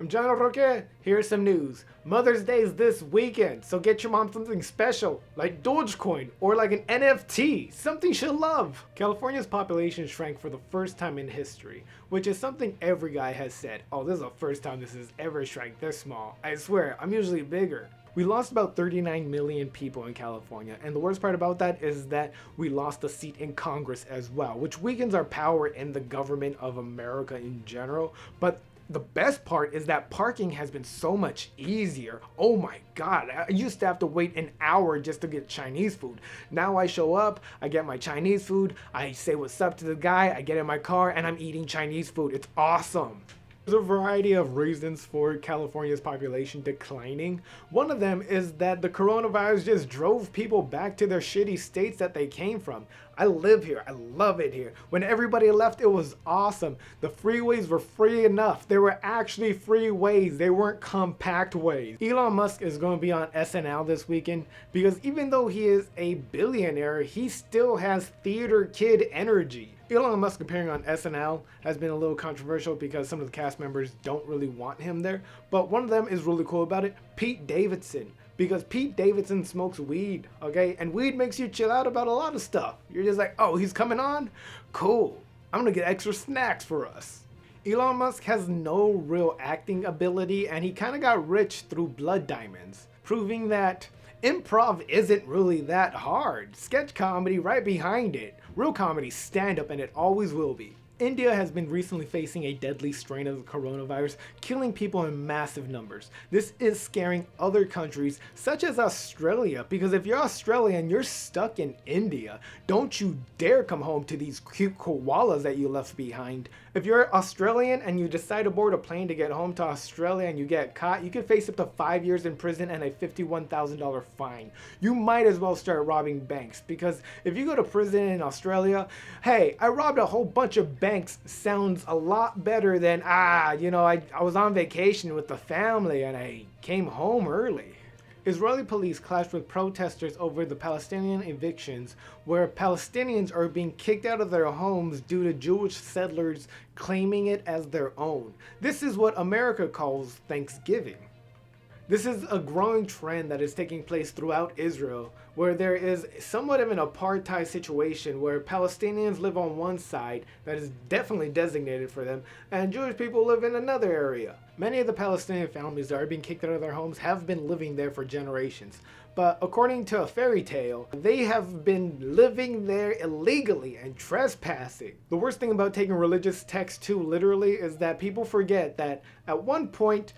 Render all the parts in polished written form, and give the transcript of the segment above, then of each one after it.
I'm John Roque. Here's some news. Mother's Day is this weekend, so get your mom something special, like Dogecoin or like an NFT, something she'll love. California's population shrank for the first time in history, which is something every guy has said. Oh, this is the first time this has ever shrank this small. I swear, I'm usually bigger. We lost about 39 million people in California, and the worst part about that is that we lost a seat in Congress as well, which weakens our power in the government of America in general. But the best part is that parking has been so much easier. Oh my god, I used to have to wait an hour just to get Chinese food. Now I show up, I get my Chinese food, I say what's up to the guy, I get in my car, and I'm eating Chinese food. It's awesome. There's a variety of reasons for California's population declining. One of them is that the coronavirus just drove people back to their shitty states that they came from. I live here. I love it here. When everybody left, it was awesome. The freeways were free enough. They were actually freeways. They weren't compact ways. Elon Musk is going to be on SNL this weekend because even though he is a billionaire, he still has theater kid energy. Elon Musk appearing on SNL has been a little controversial because some of the cast members don't really want him there, but one of them is really cool about it, Pete Davidson, because Pete Davidson smokes weed, okay? And weed makes you chill out about a lot of stuff. You're just like, oh, he's coming on? Cool. I'm gonna get extra snacks for us. Elon Musk has no real acting ability, and he kind of got rich through blood diamonds, proving that improv isn't really that hard. Sketch comedy right behind it. Real comedy, stand up, and it always will be. India has been recently facing a deadly strain of the coronavirus, killing people in massive numbers. This is scaring other countries such as Australia, because if you're Australian, you're stuck in India. Don't you dare come home to these cute koalas that you left behind. If you're Australian and you decide to board a plane to get home to Australia and you get caught, you could face up to 5 years in prison and a $51,000 fine. You might as well start robbing banks, because if you go to prison in Australia, hey, I robbed a whole bunch of banks sounds a lot better than, I was on vacation with the family and I came home early. Israeli police clashed with protesters over the Palestinian evictions, where Palestinians are being kicked out of their homes due to Jewish settlers claiming it as their own. This is what America calls Thanksgiving. This is a growing trend that is taking place throughout Israel, where there is somewhat of an apartheid situation where Palestinians live on one side that is definitely designated for them, and Jewish people live in another area. Many of the Palestinian families that are being kicked out of their homes have been living there for generations, but according to a fairy tale, they have been living there illegally and trespassing. The worst thing about taking religious texts too literally is that people forget that at one point,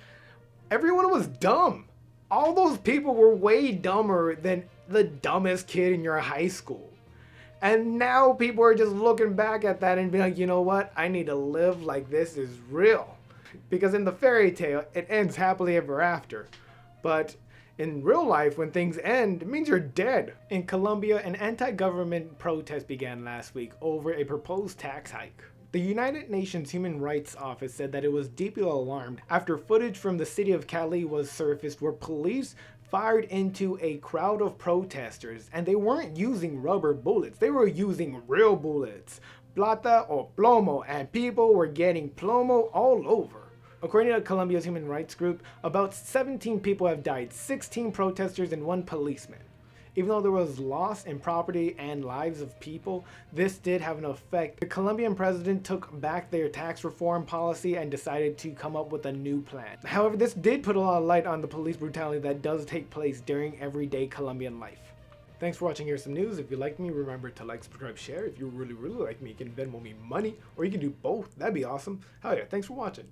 everyone was dumb. All those people were way dumber than the dumbest kid in your high school. And now people are just looking back at that and being like, you know what? I need to live like this is real. Because in the fairy tale, it ends happily ever after. But in real life, when things end, it means you're dead. In Colombia, an anti-government protest began last week over a proposed tax hike. The United Nations Human Rights Office said that it was deeply alarmed after footage from the city of Cali was surfaced where police fired into a crowd of protesters, and they weren't using rubber bullets, they were using real bullets, plata or plomo, and people were getting plomo all over. According to Colombia's human rights group, about 17 people have died, 16 protesters and 1 policeman. Even though there was loss in property and lives of people, this did have an effect. The Colombian president took back their tax reform policy and decided to come up with a new plan. However, this did put a lot of light on the police brutality that does take place during everyday Colombian life. Thanks for watching Here's Some News. If you like me, remember to like, subscribe, share. If you really like me, you can Venmo me money, or you can do both. That'd be awesome. Hell yeah, thanks for watching.